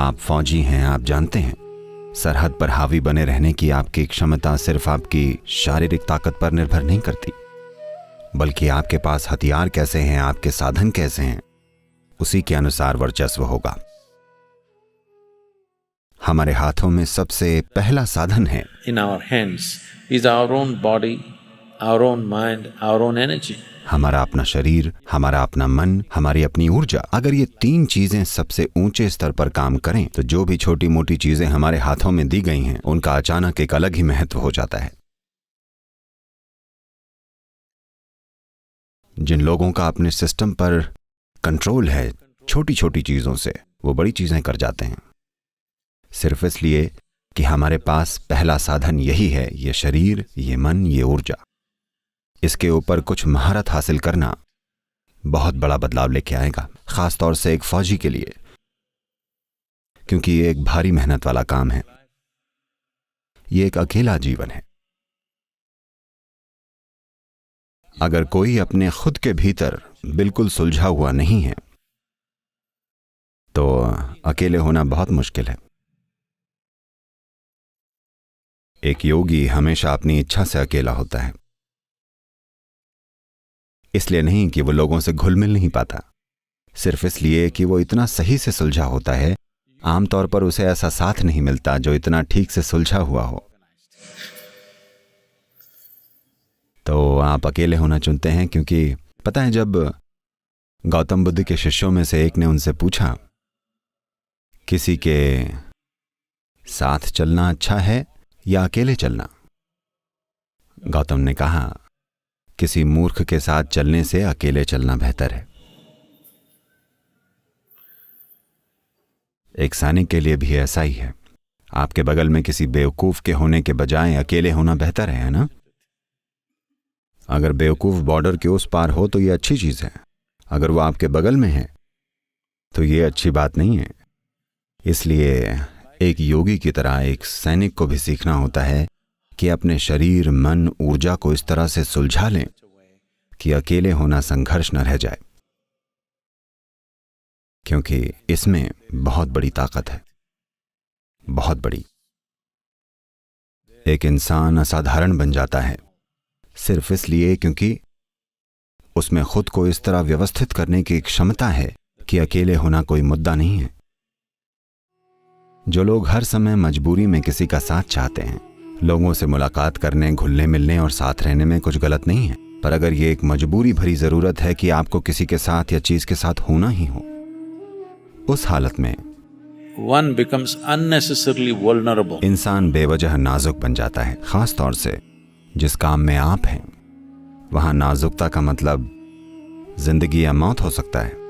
आप फौजी हैं, आप जानते हैं सरहद पर हावी बने रहने की आपकी क्षमता सिर्फ आपकी शारीरिक ताकत पर निर्भर नहीं करती, बल्कि आपके पास हथियार कैसे हैं, आपके साधन कैसे हैं, उसी के अनुसार वर्चस्व होगा। हमारे हाथों में सबसे पहला साधन है In our hands is our own body, our own mind, our own energy. हमारा अपना शरीर, हमारा अपना मन, हमारी अपनी ऊर्जा। अगर ये तीन चीजें सबसे ऊंचे स्तर पर काम करें तो जो भी छोटी मोटी चीजें हमारे हाथों में दी गई हैं उनका अचानक एक अलग ही महत्व हो जाता है। जिन लोगों का अपने सिस्टम पर कंट्रोल है छोटी छोटी चीजों से, वो बड़ी चीजें कर जाते हैं, सिर्फ इसलिए कि हमारे पास पहला साधन यही है, ये शरीर, ये मन, ये ऊर्जा। इसके ऊपर कुछ महारत हासिल करना बहुत बड़ा बदलाव लेके आएगा, खासतौर से एक फौजी के लिए, क्योंकि ये एक भारी मेहनत वाला काम है। ये एक अकेला जीवन है। अगर कोई अपने खुद के भीतर बिल्कुल सुलझा हुआ नहीं है तो अकेले होना बहुत मुश्किल है। एक योगी हमेशा अपनी इच्छा से अकेला होता है, इसलिए नहीं कि वो लोगों से घुल मिल नहीं पाता, सिर्फ इसलिए कि वो इतना सही से सुलझा होता है। आमतौर पर उसे ऐसा साथ नहीं मिलता जो इतना ठीक से सुलझा हुआ हो। तो आप अकेले होना चुनते हैं क्योंकि पता है, जब गौतम बुद्ध के शिष्यों में से एक ने उनसे पूछा किसी के साथ चलना अच्छा है या अकेले चलना, गौतम ने कहा किसी मूर्ख के साथ चलने से अकेले चलना बेहतर है। एक सैनिक के लिए भी ऐसा ही है। आपके बगल में किसी बेवकूफ के होने के बजाय अकेले होना बेहतर है ना? अगर बेवकूफ बॉर्डर के उस पार हो तो ये अच्छी चीज है, अगर वो आपके बगल में है तो ये अच्छी बात नहीं है। इसलिए एक योगी की तरह एक सैनिक को भी सीखना होता है कि अपने शरीर, मन, ऊर्जा को इस तरह से सुलझा लें कि अकेले होना संघर्ष न रह जाए, क्योंकि इसमें बहुत बड़ी ताकत है, बहुत बड़ी। एक इंसान असाधारण बन जाता है सिर्फ इसलिए क्योंकि उसमें खुद को इस तरह व्यवस्थित करने की क्षमता है कि अकेले होना कोई मुद्दा नहीं है। जो लोग हर समय मजबूरी में किसी का साथ चाहते हैं, लोगों से मुलाकात करने, घुलने मिलने और साथ रहने में कुछ गलत नहीं है, पर अगर ये एक मजबूरी भरी जरूरत है कि आपको किसी के साथ या चीज के साथ होना ही हो, उस हालत में One becomes unnecessarily vulnerable. इंसान बेवजह नाजुक बन जाता है। खास तौर से जिस काम में आप हैं वहां नाजुकता का मतलब जिंदगी या मौत हो सकता है।